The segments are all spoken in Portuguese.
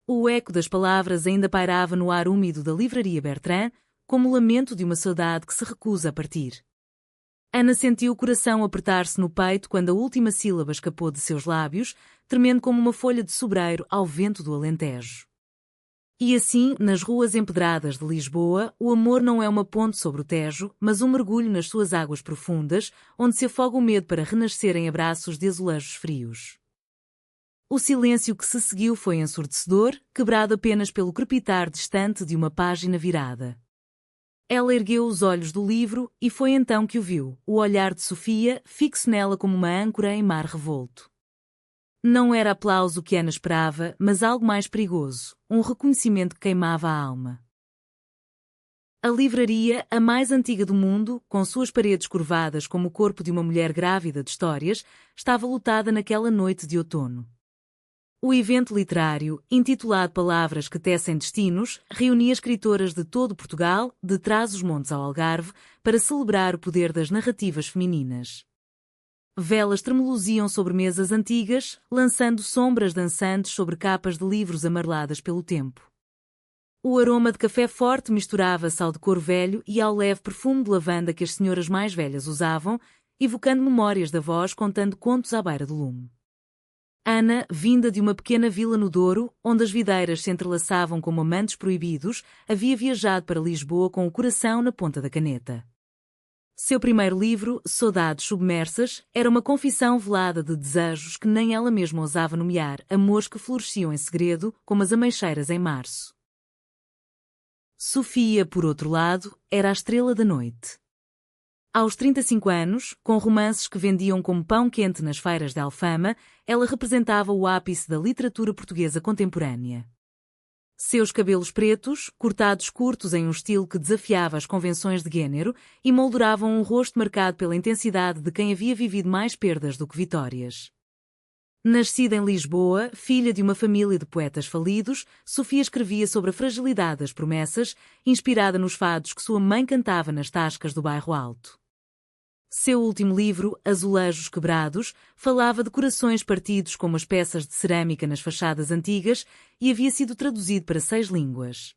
O eco das palavras ainda pairava no ar úmido da livraria Bertrand, como o lamento de uma saudade que se recusa a partir. Ana sentiu o coração apertar-se no peito quando a última sílaba escapou de seus lábios, tremendo como uma folha de sobreiro ao vento do Alentejo. E assim, nas ruas empedradas de Lisboa, o amor não é uma ponte sobre o Tejo, mas um mergulho nas suas águas profundas, onde se afoga o medo para renascer em abraços de azulejos frios. O silêncio que se seguiu foi ensurdecedor, quebrado apenas pelo crepitar distante de uma página virada. Ela ergueu os olhos do livro e foi então que o viu, o olhar de Sofia, fixo nela como uma âncora em mar revolto. Não era aplauso que Ana esperava, mas algo mais perigoso, um reconhecimento que queimava a alma. A livraria, a mais antiga do mundo, com suas paredes curvadas como o corpo de uma mulher grávida de histórias, estava lotada naquela noite de outono. O evento literário, intitulado Palavras que Tecem Destinos, reunia escritoras de todo Portugal, de Trás-os-Montes ao Algarve, para celebrar o poder das narrativas femininas. Velas tremeluziam sobre mesas antigas, lançando sombras dançantes sobre capas de livros amareladas pelo tempo. O aroma de café forte misturava-se ao de couro velho e ao leve perfume de lavanda que as senhoras mais velhas usavam, evocando memórias da avós contando contos à beira do lume. Ana, vinda de uma pequena vila no Douro, onde as videiras se entrelaçavam como amantes proibidos, havia viajado para Lisboa com o coração na ponta da caneta. Seu primeiro livro, Saudades Submersas, era uma confissão velada de desejos que nem ela mesma ousava nomear, amores que floresciam em segredo, como as ameixeiras em março. Sofia, por outro lado, era a estrela da noite. Aos 35 anos, com romances que vendiam como pão quente nas feiras de Alfama, ela representava o ápice da literatura portuguesa contemporânea. Seus cabelos pretos, cortados curtos em um estilo que desafiava as convenções de género, emolduravam um rosto marcado pela intensidade de quem havia vivido mais perdas do que vitórias. Nascida em Lisboa, filha de uma família de poetas falidos, Sofia escrevia sobre a fragilidade das promessas, inspirada nos fados que sua mãe cantava nas tascas do bairro Alto. Seu último livro, Azulejos Quebrados, falava de corações partidos como as peças de cerâmica nas fachadas antigas e havia sido traduzido para 6 línguas.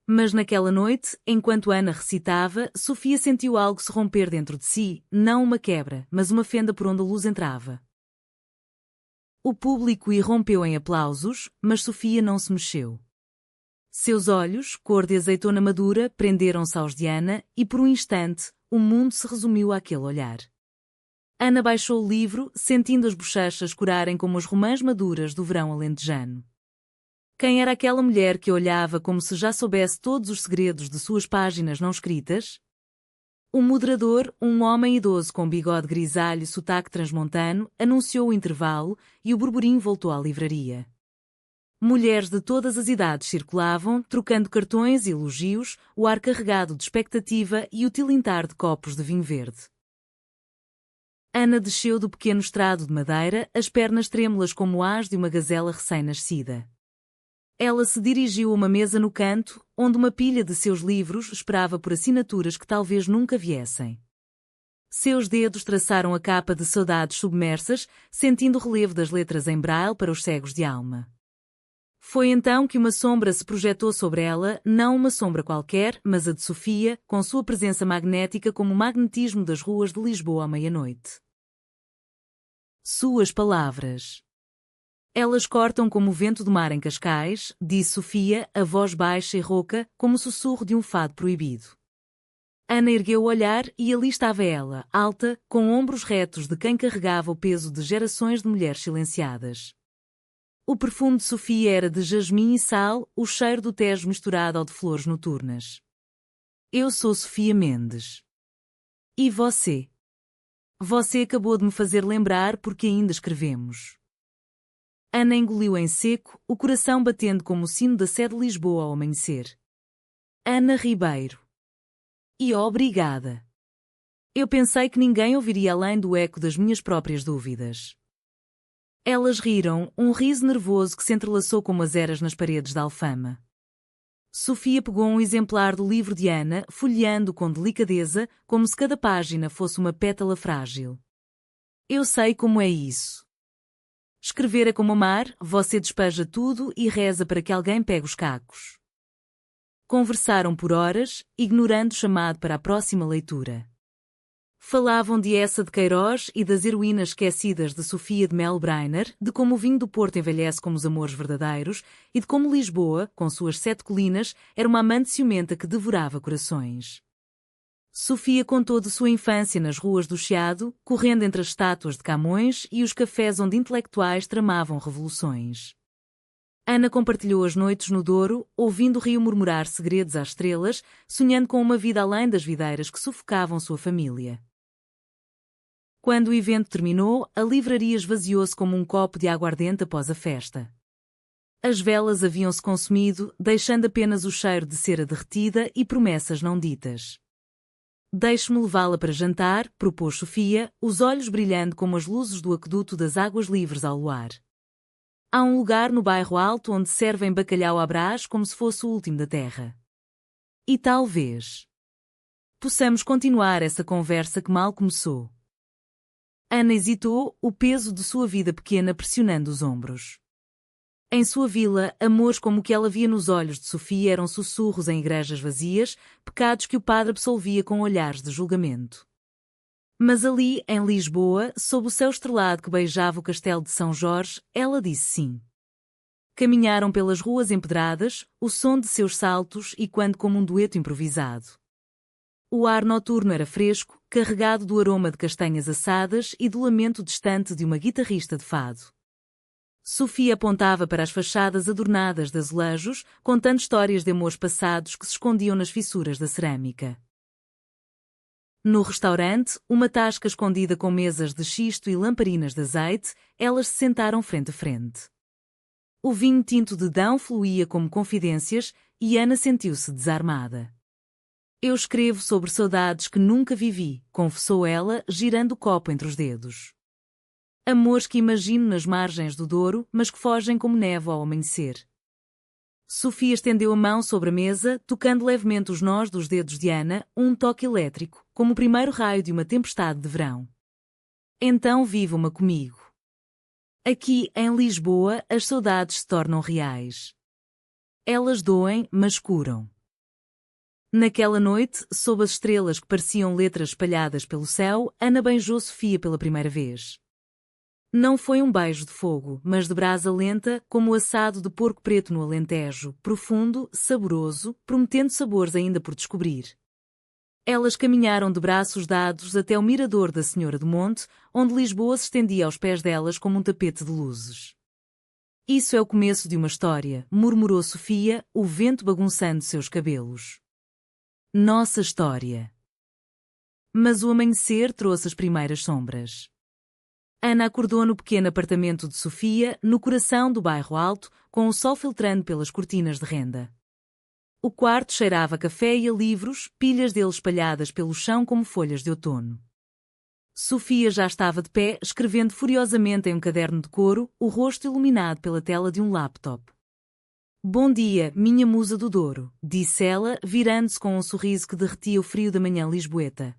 Mas naquela noite, enquanto Ana recitava, Sofia sentiu algo se romper dentro de si, não uma quebra, mas uma fenda por onde a luz entrava. O público irrompeu em aplausos, mas Sofia não se mexeu. Seus olhos, cor de azeitona madura, prenderam-se aos de Ana e, por um instante, o mundo se resumiu àquele olhar. Ana baixou o livro, sentindo as bochechas corarem como as romãs maduras do verão alentejano. Quem era aquela mulher que olhava como se já soubesse todos os segredos de suas páginas não escritas? O moderador, um homem idoso com bigode grisalho e sotaque transmontano, anunciou o intervalo e o burburinho voltou à livraria. Mulheres de todas as idades circulavam, trocando cartões e elogios, o ar carregado de expectativa e o tilintar de copos de vinho verde. Ana desceu do pequeno estrado de madeira, as pernas trêmulas como as de uma gazela recém-nascida. Ela se dirigiu a uma mesa no canto, onde uma pilha de seus livros esperava por assinaturas que talvez nunca viessem. Seus dedos traçaram a capa de Saudades Submersas, sentindo o relevo das letras em braille para os cegos de alma. Foi então que uma sombra se projetou sobre ela, não uma sombra qualquer, mas a de Sofia, com sua presença magnética como o magnetismo das ruas de Lisboa à meia-noite. Suas palavras. Elas cortam como o vento do mar em Cascais, disse Sofia, a voz baixa e rouca, como o sussurro de um fado proibido. Ana ergueu o olhar e ali estava ela, alta, com ombros retos de quem carregava o peso de gerações de mulheres silenciadas. O perfume de Sofia era de jasmim e sal, o cheiro do Tejo misturado ao de flores noturnas. Eu sou Sofia Mendes. E você? Você acabou de me fazer lembrar porque ainda escrevemos. Ana engoliu em seco, o coração batendo como o sino da Sé de Lisboa ao amanhecer. Ana Ribeiro. E obrigada. Eu pensei que ninguém ouviria além do eco das minhas próprias dúvidas. Elas riram, um riso nervoso que se entrelaçou como as eras nas paredes da Alfama. Sofia pegou um exemplar do livro de Ana, folheando com delicadeza, como se cada página fosse uma pétala frágil. Eu sei como é isso. Escrever é como amar, você despeja tudo e reza para que alguém pegue os cacos. Conversaram por horas, ignorando o chamado para a próxima leitura. Falavam de Essa de Queiroz e das heroínas esquecidas de Sofia de Melbrenner, de como o vinho do Porto envelhece como os amores verdadeiros e de como Lisboa, com suas 7 colinas, era uma amante ciumenta que devorava corações. Sofia contou de sua infância nas ruas do Chiado, correndo entre as estátuas de Camões e os cafés onde intelectuais tramavam revoluções. Ana compartilhou as noites no Douro, ouvindo o rio murmurar segredos às estrelas, sonhando com uma vida além das videiras que sufocavam sua família. Quando o evento terminou, a livraria esvaziou-se como um copo de aguardente após a festa. As velas haviam-se consumido, deixando apenas o cheiro de cera derretida e promessas não ditas. Deixe-me levá-la para jantar, propôs Sofia, os olhos brilhando como as luzes do aqueduto das águas livres ao luar. Há um lugar no bairro Alto onde servem bacalhau à Brás como se fosse o último da terra. E talvez possamos continuar essa conversa que mal começou. Ana hesitou, o peso de sua vida pequena pressionando os ombros. Em sua vila, amores como o que ela via nos olhos de Sofia eram sussurros em igrejas vazias, pecados que o padre absolvia com olhares de julgamento. Mas ali, em Lisboa, sob o céu estrelado que beijava o castelo de São Jorge, ela disse sim. Caminharam pelas ruas empedradas, o som de seus saltos ecoando como um dueto improvisado. O ar noturno era fresco, carregado do aroma de castanhas assadas e do lamento distante de uma guitarrista de fado. Sofia apontava para as fachadas adornadas de azulejos, contando histórias de amores passados que se escondiam nas fissuras da cerâmica. No restaurante, uma tasca escondida com mesas de xisto e lamparinas de azeite, elas se sentaram frente a frente. O vinho tinto de Dão fluía como confidências e Ana sentiu-se desarmada. Eu escrevo sobre saudades que nunca vivi, confessou ela, girando o copo entre os dedos. Amores que imagino nas margens do Douro, mas que fogem como névoa ao amanhecer. Sofia estendeu a mão sobre a mesa, tocando levemente os nós dos dedos de Ana, um toque elétrico, como o primeiro raio de uma tempestade de verão. Então viva-uma comigo. Aqui, em Lisboa, as saudades se tornam reais. Elas doem, mas curam. Naquela noite, sob as estrelas que pareciam letras espalhadas pelo céu, Ana beijou Sofia pela primeira vez. Não foi um beijo de fogo, mas de brasa lenta, como o assado de porco preto no Alentejo, profundo, saboroso, prometendo sabores ainda por descobrir. Elas caminharam de braços dados até o mirador da Senhora do Monte, onde Lisboa se estendia aos pés delas como um tapete de luzes. Isso é o começo de uma história, murmurou Sofia, o vento bagunçando seus cabelos. Nossa história. Mas o amanhecer trouxe as primeiras sombras. Ana acordou no pequeno apartamento de Sofia, no coração do bairro Alto, com o sol filtrando pelas cortinas de renda. O quarto cheirava a café e a livros, pilhas deles espalhadas pelo chão como folhas de outono. Sofia já estava de pé, escrevendo furiosamente em um caderno de couro, o rosto iluminado pela tela de um laptop. Bom dia, minha musa do Douro, disse ela, virando-se com um sorriso que derretia o frio da manhã lisboeta.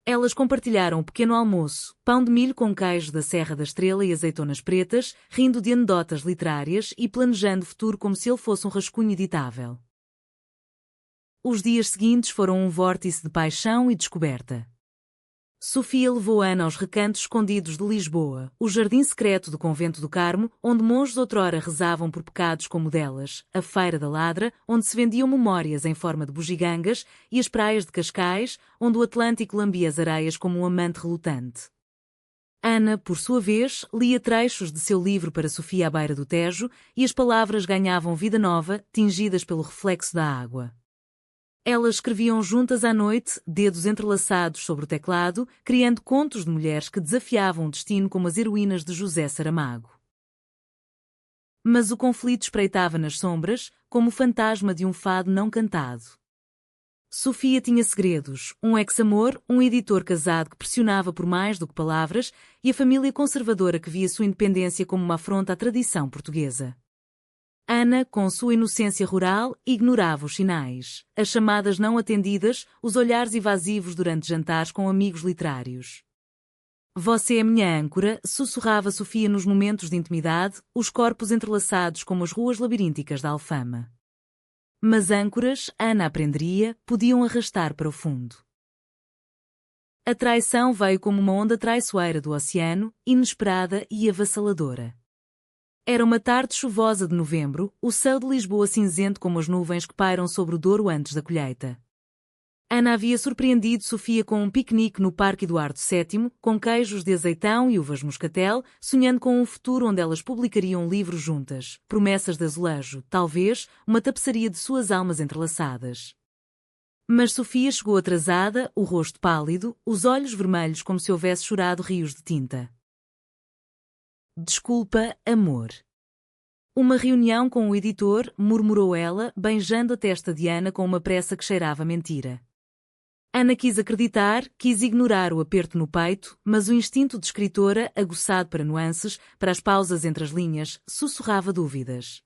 Elas compartilharam o pequeno almoço, pão de milho com queijo da Serra da Estrela e azeitonas pretas, rindo de anedotas literárias e planejando o futuro como se ele fosse um rascunho editável. Os dias seguintes foram um vórtice de paixão e descoberta. Sofia levou Ana aos recantos escondidos de Lisboa, o jardim secreto do Convento do Carmo, onde monges outrora rezavam por pecados como delas, a Feira da Ladra, onde se vendiam memórias em forma de bugigangas, e as praias de Cascais, onde o Atlântico lambia as areias como um amante relutante. Ana, por sua vez, lia trechos de seu livro para Sofia à beira do Tejo, e as palavras ganhavam vida nova, tingidas pelo reflexo da água. Elas escreviam juntas à noite, dedos entrelaçados sobre o teclado, criando contos de mulheres que desafiavam o destino como as heroínas de José Saramago. Mas o conflito espreitava nas sombras, como o fantasma de um fado não cantado. Sofia tinha segredos, um ex-amor, um editor casado que pressionava por mais do que palavras, e a família conservadora que via sua independência como uma afronta à tradição portuguesa. Ana, com sua inocência rural, ignorava os sinais, as chamadas não atendidas, os olhares evasivos durante jantares com amigos literários. Você é minha âncora, sussurrava Sofia nos momentos de intimidade, os corpos entrelaçados como as ruas labirínticas da Alfama. Mas âncoras, Ana aprenderia, podiam arrastar para o fundo. A traição veio como uma onda traiçoeira do oceano, inesperada e avassaladora. Era uma tarde chuvosa de novembro, o céu de Lisboa cinzento como as nuvens que pairam sobre o Douro antes da colheita. Ana havia surpreendido Sofia com um piquenique no Parque Eduardo VII, com queijos de azeitão e uvas moscatel, sonhando com um futuro onde elas publicariam livros juntas, promessas de azulejo, talvez, uma tapeçaria de suas almas entrelaçadas. Mas Sofia chegou atrasada, o rosto pálido, os olhos vermelhos como se houvesse chorado rios de tinta. Desculpa, amor. Uma reunião com o editor, murmurou ela, beijando a testa de Ana com uma pressa que cheirava mentira. Ana quis acreditar, quis ignorar o aperto no peito, mas o instinto de escritora, aguçado para nuances, para as pausas entre as linhas, sussurrava dúvidas.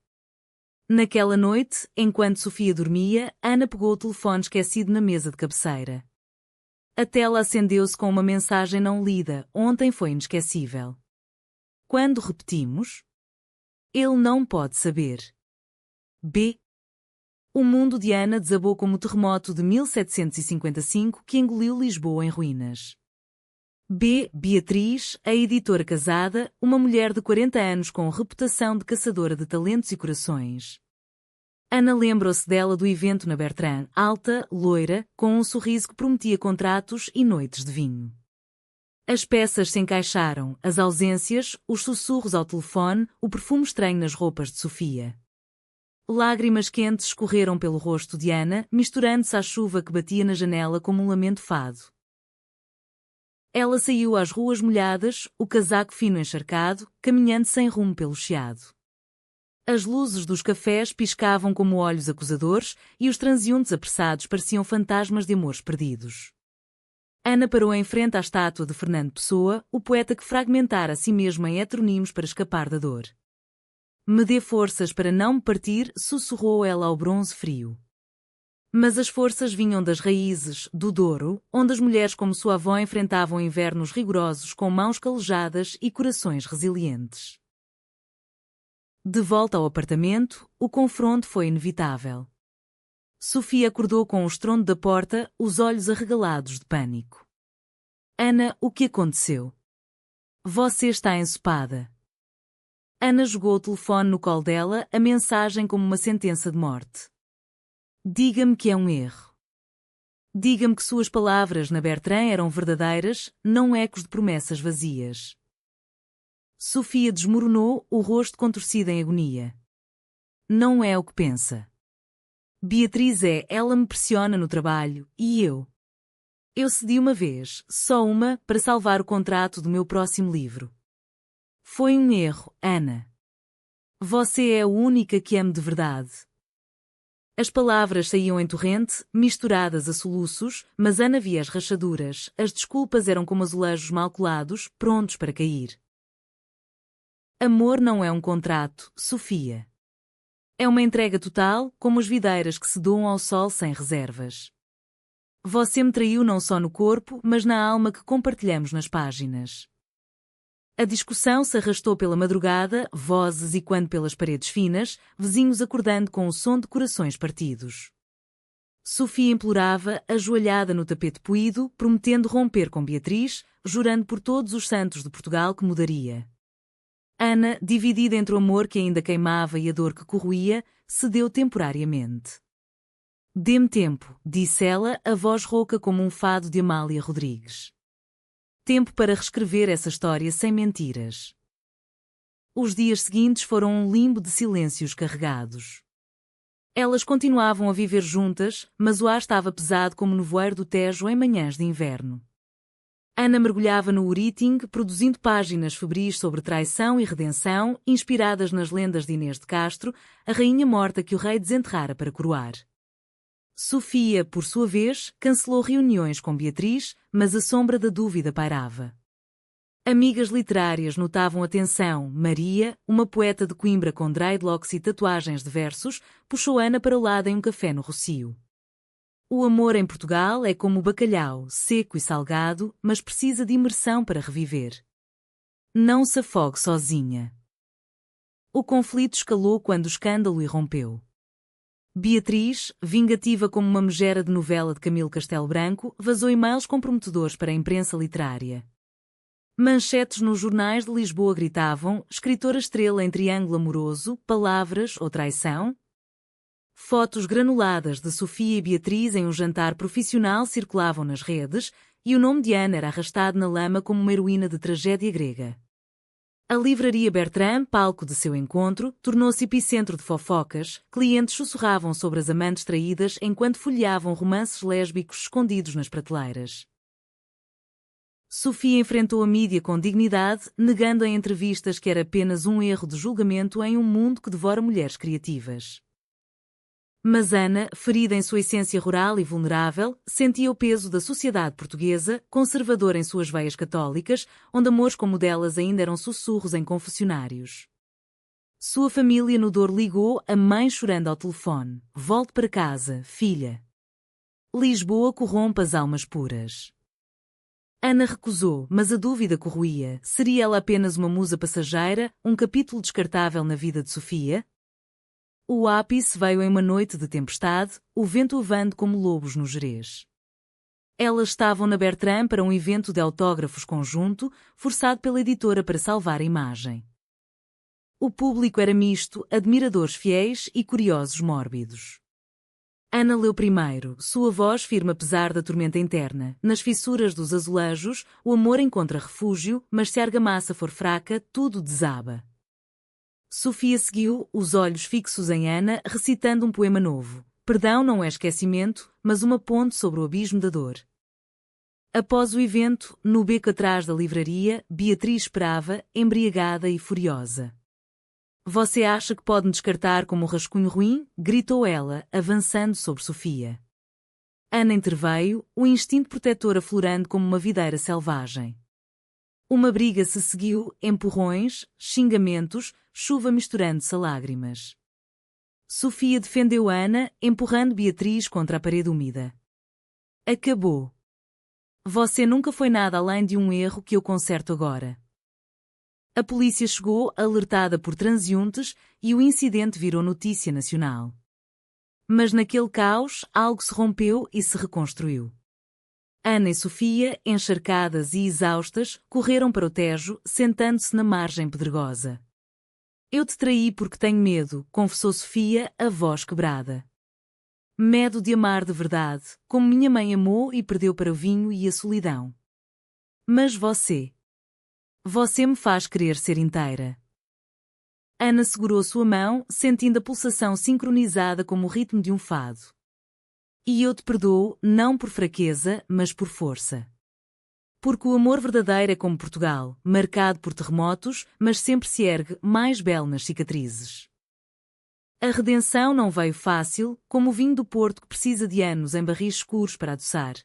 Naquela noite, enquanto Sofia dormia, Ana pegou o telefone esquecido na mesa de cabeceira. A tela acendeu-se com uma mensagem não lida, ontem foi inesquecível. Quando repetimos? Ele não pode saber. B. O mundo de Ana desabou como o terremoto de 1755 que engoliu Lisboa em ruínas. B. Beatriz, a editora casada, uma mulher de 40 anos com reputação de caçadora de talentos e corações. Ana lembrou-se dela do evento na Bertrand, alta, loira, com um sorriso que prometia contratos e noites de vinho. As peças se encaixaram, as ausências, os sussurros ao telefone, o perfume estranho nas roupas de Sofia. Lágrimas quentes escorreram pelo rosto de Ana, misturando-se à chuva que batia na janela como um lamento fado. Ela saiu às ruas molhadas, o casaco fino encharcado, caminhando sem rumo pelo chiado. As luzes dos cafés piscavam como olhos acusadores e os transeuntes apressados pareciam fantasmas de amores perdidos. Ana parou em frente à estátua de Fernando Pessoa, o poeta que fragmentara a si mesmo em heteronímos para escapar da dor. Me dê forças para não me partir, sussurrou ela ao bronze frio. Mas as forças vinham das raízes, do Douro, onde as mulheres como sua avó enfrentavam invernos rigorosos com mãos calejadas e corações resilientes. De volta ao apartamento, o confronto foi inevitável. Sofia acordou com o estrondo da porta, os olhos arregalados de pânico. Ana, o que aconteceu? Você está ensopada. Ana jogou o telefone no colo dela, a mensagem como uma sentença de morte. Diga-me que é um erro. Diga-me que suas palavras na Bertrand eram verdadeiras, não ecos de promessas vazias. Sofia desmoronou, o rosto contorcido em agonia. Não é o que pensa. Beatriz ela me pressiona no trabalho, e eu? Eu cedi uma vez, só uma, para salvar o contrato do meu próximo livro. Foi um erro, Ana. Você é a única que amo de verdade. As palavras saíam em torrente, misturadas a soluços, mas Ana via as rachaduras, as desculpas eram como azulejos mal colados, prontos para cair. Amor não é um contrato, Sofia. É uma entrega total, como as videiras que se doam ao sol sem reservas. Você me traiu não só no corpo, mas na alma que compartilhamos nas páginas. A discussão se arrastou pela madrugada, vozes e quando pelas paredes finas, vizinhos acordando com o som de corações partidos. Sofia implorava, ajoelhada no tapete poído, prometendo romper com Beatriz, jurando por todos os santos de Portugal que mudaria. Ana, dividida entre o amor que ainda queimava e a dor que corroía, cedeu temporariamente. Dê-me tempo, disse ela, a voz rouca como um fado de Amália Rodrigues. Tempo para reescrever essa história sem mentiras. Os dias seguintes foram um limbo de silêncios carregados. Elas continuavam a viver juntas, mas o ar estava pesado como nevoeiro do Tejo em manhãs de inverno. Ana mergulhava no Uriting, produzindo páginas febris sobre traição e redenção, inspiradas nas lendas de Inês de Castro, a rainha morta que o rei desenterrara para coroar. Sofia, por sua vez, cancelou reuniões com Beatriz, mas a sombra da dúvida pairava. Amigas literárias notavam a tensão. Maria, uma poeta de Coimbra com dreadlocks e tatuagens de versos, puxou Ana para o lado em um café no Rocio. O amor em Portugal é como o bacalhau, seco e salgado, mas precisa de imersão para reviver. Não se afogue sozinha. O conflito escalou quando o escândalo irrompeu. Beatriz, vingativa como uma megera de novela de Camilo Castelo Branco, vazou e-mails comprometedores para a imprensa literária. Manchetes nos jornais de Lisboa gritavam: escritora estrela em triângulo amoroso, palavras ou traição? Fotos granuladas de Sofia e Beatriz em um jantar profissional circulavam nas redes, e o nome de Ana era arrastado na lama como uma heroína de tragédia grega. A livraria Bertrand, palco de seu encontro, tornou-se epicentro de fofocas, clientes sussurravam sobre as amantes traídas enquanto folheavam romances lésbicos escondidos nas prateleiras. Sofia enfrentou a mídia com dignidade, negando em entrevistas que era apenas um erro de julgamento em um mundo que devora mulheres criativas. Mas Ana, ferida em sua essência rural e vulnerável, sentia o peso da sociedade portuguesa, conservadora em suas veias católicas, onde amores como o delas ainda eram sussurros em confessionários. Sua família no Douro ligou, a mãe chorando ao telefone: volte para casa, filha. Lisboa corrompe as almas puras. Ana recusou, mas a dúvida corroía: seria ela apenas uma musa passageira, um capítulo descartável na vida de Sofia? O ápice veio em uma noite de tempestade, o vento uvando como lobos no Gerês. Elas estavam na Bertrand para um evento de autógrafos conjunto, forçado pela editora para salvar a imagem. O público era misto, admiradores fiéis e curiosos mórbidos. Ana leu primeiro, sua voz firme apesar da tormenta interna. Nas fissuras dos azulejos, o amor encontra refúgio, mas se a argamassa for fraca, tudo desaba. Sofia seguiu, os olhos fixos em Ana, recitando um poema novo. Perdão não é esquecimento, mas uma ponte sobre o abismo da dor. Após o evento, no beco atrás da livraria, Beatriz esperava, embriagada e furiosa. Você acha que pode me descartar como um rascunho ruim? Gritou ela, avançando sobre Sofia. Ana interveio, o instinto protetor aflorando como uma videira selvagem. Uma briga se seguiu, empurrões, xingamentos, chuva misturando-se a lágrimas. Sofia defendeu Ana, empurrando Beatriz contra a parede úmida. Acabou. Você nunca foi nada além de um erro que eu conserto agora. A polícia chegou, alertada por transeuntes, e o incidente virou notícia nacional. Mas naquele caos, algo se rompeu e se reconstruiu. Ana e Sofia, encharcadas e exaustas, correram para o Tejo, sentando-se na margem pedregosa. Eu te traí porque tenho medo, confessou Sofia, a voz quebrada. Medo de amar de verdade, como minha mãe amou e perdeu para o vinho e a solidão. Mas você me faz querer ser inteira. Ana segurou sua mão, sentindo a pulsação sincronizada como o ritmo de um fado. E eu te perdoo, não por fraqueza, mas por força. Porque o amor verdadeiro é como Portugal, marcado por terremotos, mas sempre se ergue, mais belo nas cicatrizes. A redenção não veio fácil, como o vinho do Porto que precisa de anos em barris escuros para adoçar.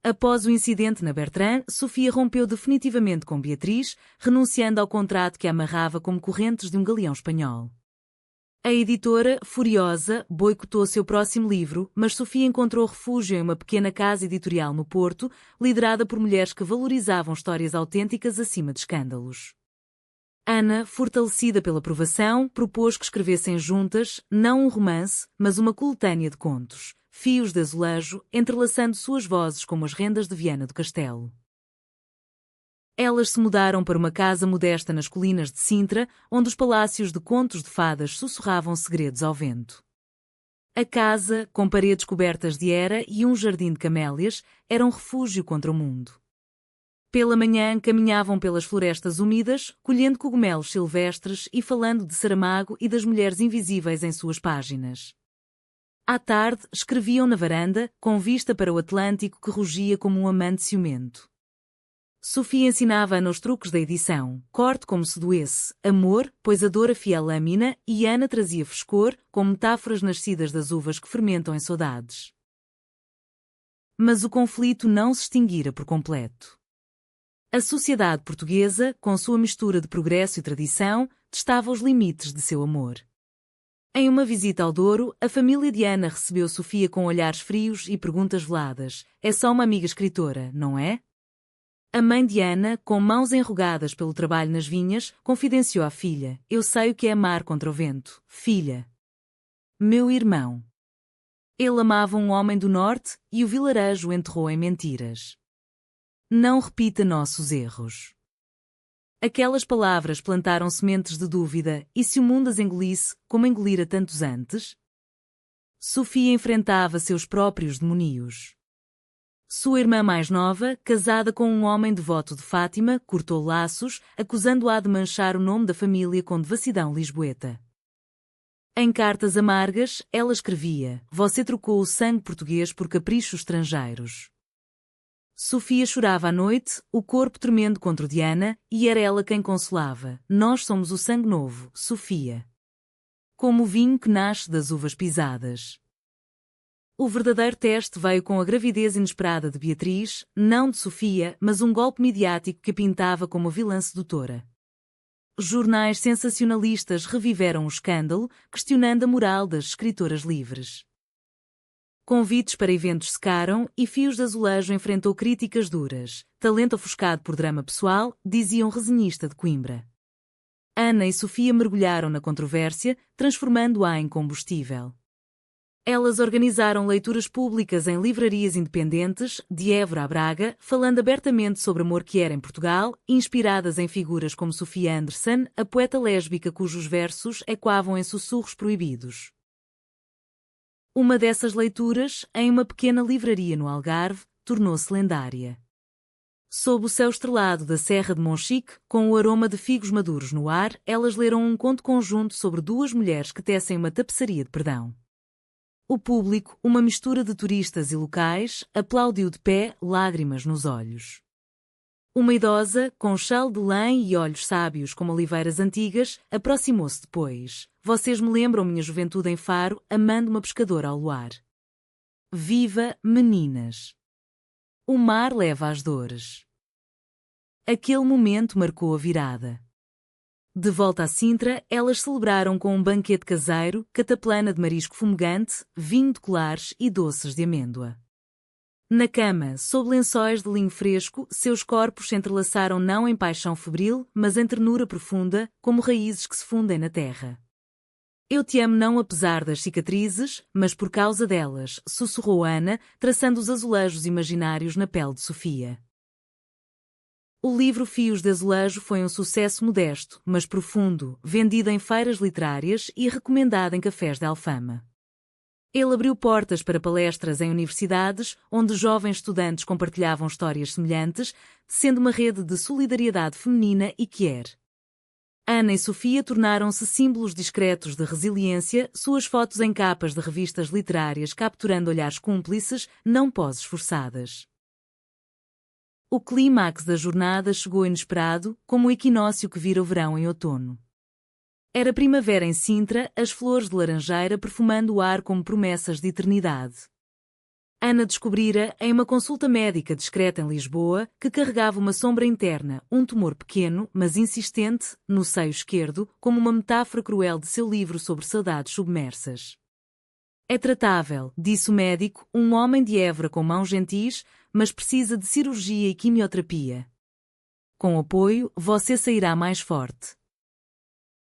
Após o incidente na Bertrand, Sofia rompeu definitivamente com Beatriz, renunciando ao contrato que a amarrava como correntes de um galeão espanhol. A editora, furiosa, boicotou seu próximo livro, mas Sofia encontrou refúgio em uma pequena casa editorial no Porto, liderada por mulheres que valorizavam histórias autênticas acima de escândalos. Ana, fortalecida pela aprovação, propôs que escrevessem juntas, não um romance, mas uma coletânea de contos, fios de azulejo, entrelaçando suas vozes como as rendas de Viana do Castelo. Elas se mudaram para uma casa modesta nas colinas de Sintra, onde os palácios de contos de fadas sussurravam segredos ao vento. A casa, com paredes cobertas de era e um jardim de camélias, era um refúgio contra o mundo. Pela manhã caminhavam pelas florestas úmidas, colhendo cogumelos silvestres e falando de Saramago e das mulheres invisíveis em suas páginas. À tarde, escreviam na varanda, com vista para o Atlântico que rugia como um amante ciumento. Sofia ensinava-a os truques da edição, corte como se doesse, amor, pois a dor afia a lâmina, e Ana trazia frescor, com metáforas nascidas das uvas que fermentam em saudades. Mas o conflito não se extinguira por completo. A sociedade portuguesa, com sua mistura de progresso e tradição, testava os limites de seu amor. Em uma visita ao Douro, a família de Ana recebeu Sofia com olhares frios e perguntas veladas. É só uma amiga escritora, não é? A mãe de Ana, com mãos enrugadas pelo trabalho nas vinhas, confidenciou à filha: Eu sei o que é amar contra o vento, filha. Meu irmão. Ele amava um homem do norte e o vilarejo o enterrou em mentiras. Não repita nossos erros. Aquelas palavras plantaram sementes de dúvida, e se o mundo as engolisse, como engolira tantos antes? Sofia enfrentava seus próprios demonios. Sua irmã mais nova, casada com um homem devoto de Fátima, cortou laços, acusando-a de manchar o nome da família com devassidão lisboeta. Em cartas amargas, ela escrevia: Você trocou o sangue português por caprichos estrangeiros. Sofia chorava à noite, o corpo tremendo contra o de Ana, e era ela quem consolava: Nós somos o sangue novo, Sofia. Como o vinho que nasce das uvas pisadas. O verdadeiro teste veio com a gravidez inesperada de Beatriz, não de Sofia, mas um golpe midiático que a pintava como a vilã sedutora. Jornais sensacionalistas reviveram o escândalo, questionando a moral das escritoras livres. Convites para eventos secaram e Fios de Azulejo enfrentou críticas duras. Talento ofuscado por drama pessoal, dizia um resenhista de Coimbra. Ana e Sofia mergulharam na controvérsia, transformando-a em combustível. Elas organizaram leituras públicas em livrarias independentes, de Évora a Braga, falando abertamente sobre amor que era em Portugal, inspiradas em figuras como Sofia Anderson, a poeta lésbica cujos versos ecoavam em sussurros proibidos. Uma dessas leituras, em uma pequena livraria no Algarve, tornou-se lendária. Sob o céu estrelado da Serra de Monchique, com o aroma de figos maduros no ar, elas leram um conto conjunto sobre duas mulheres que tecem uma tapeçaria de perdão. O público, uma mistura de turistas e locais, aplaudiu de pé, lágrimas nos olhos. Uma idosa, com chale de lã e olhos sábios como oliveiras antigas, aproximou-se depois. Vocês me lembram minha juventude em Faro, amando uma pescadora ao luar. Viva, meninas! O mar leva às dores. Aquele momento marcou a virada. De volta a Sintra, elas celebraram com um banquete caseiro, cataplana de marisco fumegante, vinho de colares e doces de amêndoa. Na cama, sob lençóis de linho fresco, seus corpos se entrelaçaram não em paixão febril, mas em ternura profunda, como raízes que se fundem na terra. Eu te amo não apesar das cicatrizes, mas por causa delas, sussurrou Ana, traçando os azulejos imaginários na pele de Sofia. O livro Fios de Azulejo foi um sucesso modesto, mas profundo, vendido em feiras literárias e recomendado em cafés de Alfama. Ele abriu portas para palestras em universidades, onde jovens estudantes compartilhavam histórias semelhantes, sendo uma rede de solidariedade feminina e queer. Ana e Sofia tornaram-se símbolos discretos de resiliência, suas fotos em capas de revistas literárias capturando olhares cúmplices, não poses forçadas. O clímax da jornada chegou inesperado, como o equinócio que vira o verão em outono. Era primavera em Sintra, as flores de laranjeira perfumando o ar como promessas de eternidade. Ana descobrira, em uma consulta médica discreta em Lisboa, que carregava uma sombra interna, um tumor pequeno, mas insistente, no seio esquerdo, como uma metáfora cruel de seu livro sobre saudades submersas. É tratável, disse o médico, um homem de Évora com mãos gentis, mas precisa de cirurgia e quimioterapia. Com apoio, você sairá mais forte.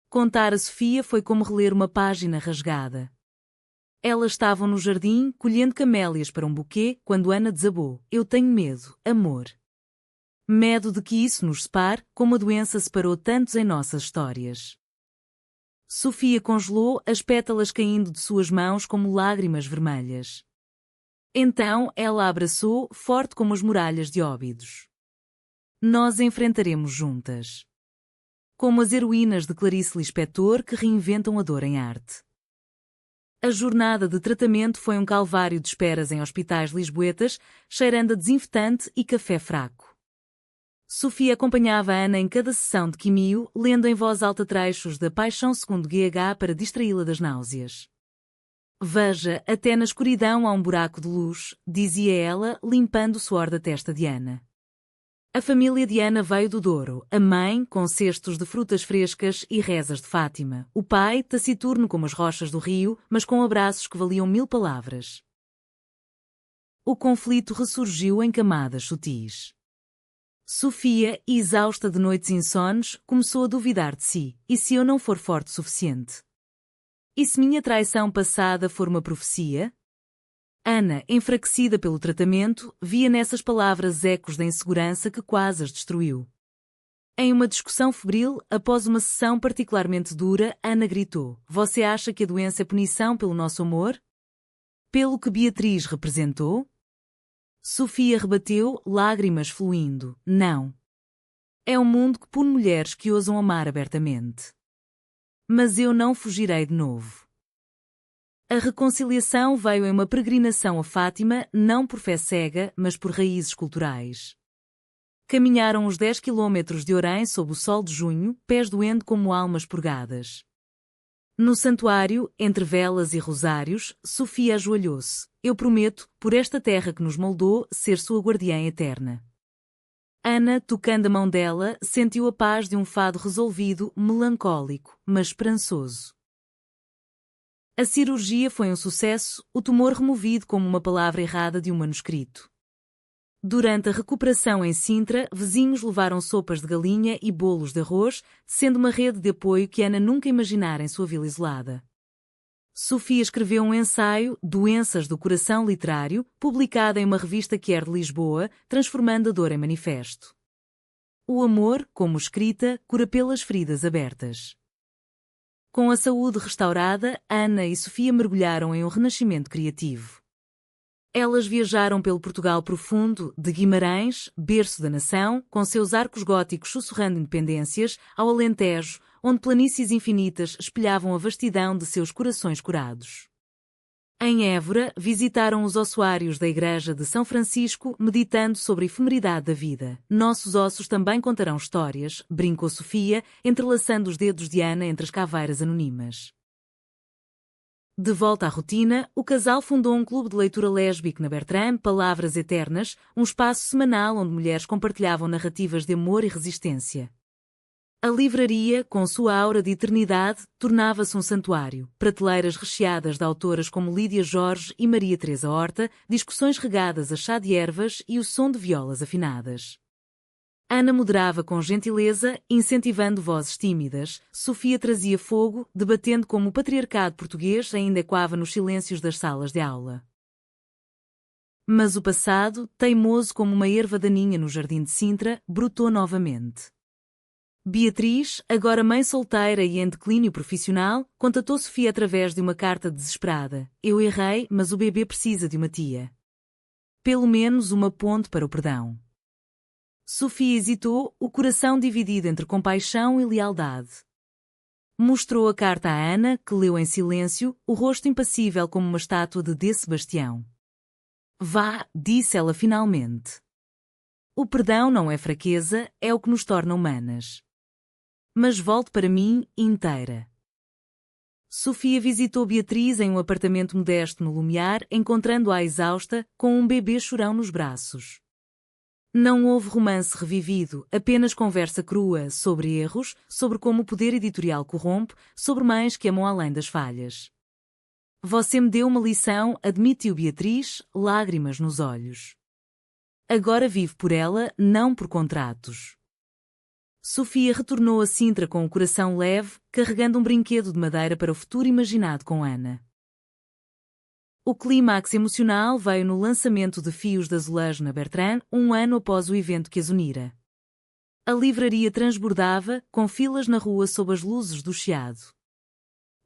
Contar a Sofia foi como reler uma página rasgada. Elas estavam no jardim, colhendo camélias para um buquê, quando Ana desabou. Eu tenho medo, amor. Medo de que isso nos separe, como a doença separou tantos em nossas histórias. Sofia congelou, as pétalas caindo de suas mãos como lágrimas vermelhas. Então ela a abraçou, forte como as muralhas de Óbidos. Nós enfrentaremos juntas. Como as heroínas de Clarice Lispector que reinventam a dor em arte. A jornada de tratamento foi um calvário de esperas em hospitais lisboetas, cheirando a desinfetante e café fraco. Sofia acompanhava Ana em cada sessão de quimio, lendo em voz alta trechos da Paixão segundo GH para distraí-la das náuseas. Veja, até na escuridão há um buraco de luz, dizia ela, limpando o suor da testa de Ana. A família de Ana veio do Douro, a mãe com cestos de frutas frescas e rezas de Fátima, o pai taciturno como as rochas do rio, mas com abraços que valiam 1000 palavras. O conflito ressurgiu em camadas sutis. Sofia, exausta de noites insones, começou a duvidar de si. E se eu não for forte o suficiente? E se minha traição passada for uma profecia? Ana, enfraquecida pelo tratamento, via nessas palavras ecos da insegurança que quase as destruiu. Em uma discussão febril, após uma sessão particularmente dura, Ana gritou: "Você acha que a doença é punição pelo nosso amor? Pelo que Beatriz representou?" Sofia rebateu, lágrimas fluindo: "Não. É um mundo que pune mulheres que ousam amar abertamente. Mas eu não fugirei de novo." A reconciliação veio em uma peregrinação a Fátima, não por fé cega, mas por raízes culturais. Caminharam os 10 quilômetros de Orém sob o sol de junho, pés doendo como almas purgadas. No santuário, entre velas e rosários, Sofia ajoelhou-se: "Eu prometo, por esta terra que nos moldou, ser sua guardiã eterna." Ana, tocando a mão dela, sentiu a paz de um fado resolvido, melancólico, mas esperançoso. A cirurgia foi um sucesso, o tumor removido como uma palavra errada de um manuscrito. Durante a recuperação em Sintra, vizinhos levaram sopas de galinha e bolos de arroz, sendo uma rede de apoio que Ana nunca imaginara em sua vila isolada. Sofia escreveu um ensaio, Doenças do Coração Literário, publicado em uma revista Quer de Lisboa, transformando a dor em manifesto. O amor, como escrita, cura pelas feridas abertas. Com a saúde restaurada, Ana e Sofia mergulharam em um renascimento criativo. Elas viajaram pelo Portugal profundo, de Guimarães, berço da nação, com seus arcos góticos sussurrando independências, ao Alentejo, onde planícies infinitas espelhavam a vastidão de seus corações curados. Em Évora, visitaram os ossuários da Igreja de São Francisco, meditando sobre a efemeridade da vida. "Nossos ossos também contarão histórias", brincou Sofia, entrelaçando os dedos de Ana entre as caveiras anonimas. De volta à rotina, o casal fundou um clube de leitura lésbico na Bertrand, Palavras Eternas, um espaço semanal onde mulheres compartilhavam narrativas de amor e resistência. A livraria, com sua aura de eternidade, tornava-se um santuário. Prateleiras recheadas de autoras como Lídia Jorge e Maria Teresa Horta, discussões regadas a chá de ervas e o som de violas afinadas. Ana moderava com gentileza, incentivando vozes tímidas. Sofia trazia fogo, debatendo como o patriarcado português ainda ecoava nos silêncios das salas de aula. Mas o passado, teimoso como uma erva daninha no jardim de Sintra, brotou novamente. Beatriz, agora mãe solteira e em declínio profissional, contatou Sofia através de uma carta desesperada: "Eu errei, mas o bebê precisa de uma tia. Pelo menos uma ponte para o perdão." Sofia hesitou, o coração dividido entre compaixão e lealdade. Mostrou a carta a Ana, que leu em silêncio, o rosto impassível como uma estátua de D. Sebastião. "Vá", disse ela finalmente. "O perdão não é fraqueza, é o que nos torna humanas. Mas volte para mim, inteira." Sofia visitou Beatriz em um apartamento modesto no Lumiar, encontrando-a exausta, com um bebê chorão nos braços. Não houve romance revivido, apenas conversa crua sobre erros, sobre como o poder editorial corrompe, sobre mães que amam além das falhas. "Você me deu uma lição", admitiu Beatriz, lágrimas nos olhos. "Agora vivo por ela, não por contratos." Sofia retornou a Sintra com o coração leve, carregando um brinquedo de madeira para o futuro imaginado com Ana. O clímax emocional veio no lançamento de Fios de Azulejo na Bertrand, um ano após o evento que as unira. A livraria transbordava, com filas na rua sob as luzes do Chiado.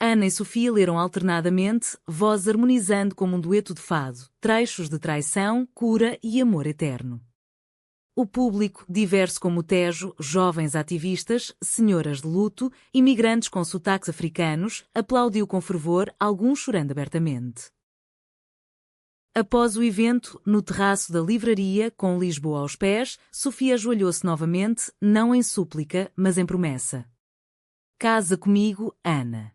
Ana e Sofia leram alternadamente, vozes harmonizando como um dueto de fado, trechos de traição, cura e amor eterno. O público, diverso como o Tejo, jovens ativistas, senhoras de luto, imigrantes com sotaques africanos, aplaudiu com fervor, alguns chorando abertamente. Após o evento, no terraço da livraria, com Lisboa aos pés, Sofia ajoelhou-se novamente, não em súplica, mas em promessa. "Casa comigo, Ana.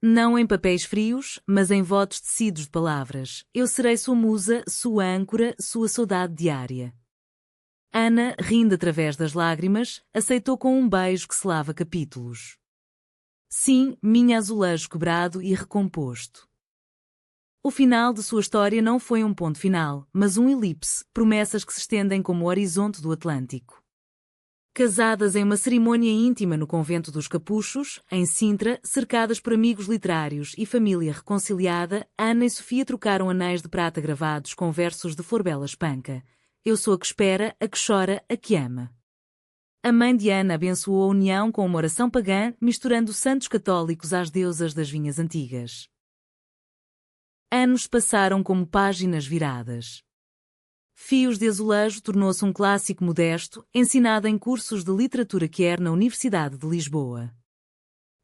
Não em papéis frios, mas em votos tecidos de palavras. Eu serei sua musa, sua âncora, sua saudade diária." Ana, rindo através das lágrimas, aceitou com um beijo que selava capítulos. Sim, minha azulejo quebrado e recomposto. O final de sua história não foi um ponto final, mas um elipse, promessas que se estendem como o horizonte do Atlântico. Casadas em uma cerimônia íntima no convento dos Capuchos, em Sintra, cercadas por amigos literários e família reconciliada, Ana e Sofia trocaram anéis de prata gravados com versos de Forbela Espanca. Eu sou a que espera, a que chora, a que ama. A mãe de Ana abençoou a união com uma oração pagã, misturando santos católicos às deusas das vinhas antigas. Anos passaram como páginas viradas. Fios de Azulejo tornou-se um clássico modesto, ensinado em cursos de literatura quer na Universidade de Lisboa.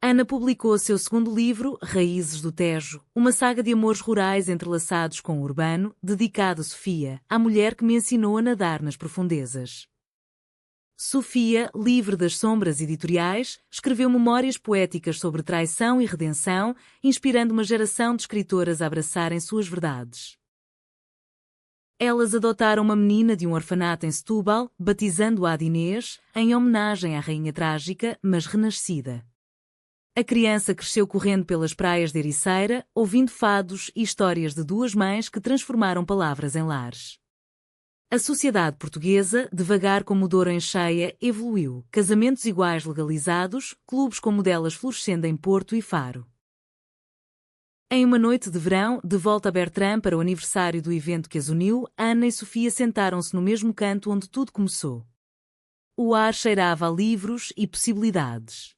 Ana publicou seu segundo livro, Raízes do Tejo, uma saga de amores rurais entrelaçados com o urbano, dedicado a Sofia, a mulher que me ensinou a nadar nas profundezas. Sofia, livre das sombras editoriais, escreveu memórias poéticas sobre traição e redenção, inspirando uma geração de escritoras a abraçarem suas verdades. Elas adotaram uma menina de um orfanato em Setúbal, batizando-a de Inês, em homenagem à rainha trágica, mas renascida. A criança cresceu correndo pelas praias de Ericeira, ouvindo fados e histórias de duas mães que transformaram palavras em lares. A sociedade portuguesa, devagar como o Douro em cheia, evoluiu, casamentos iguais legalizados, clubes como delas florescendo em Porto e Faro. Em uma noite de verão, de volta a Bertrand para o aniversário do evento que as uniu, Ana e Sofia sentaram-se no mesmo canto onde tudo começou. O ar cheirava a livros e possibilidades.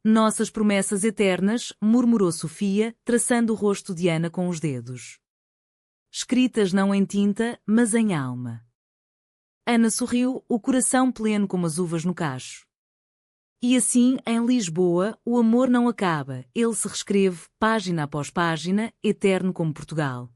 Nossas promessas eternas, murmurou Sofia, traçando o rosto de Ana com os dedos. Escritas não em tinta, mas em alma. Ana sorriu, o coração pleno como as uvas no cacho. E assim, em Lisboa, o amor não acaba, ele se reescreve, página após página, eterno como Portugal.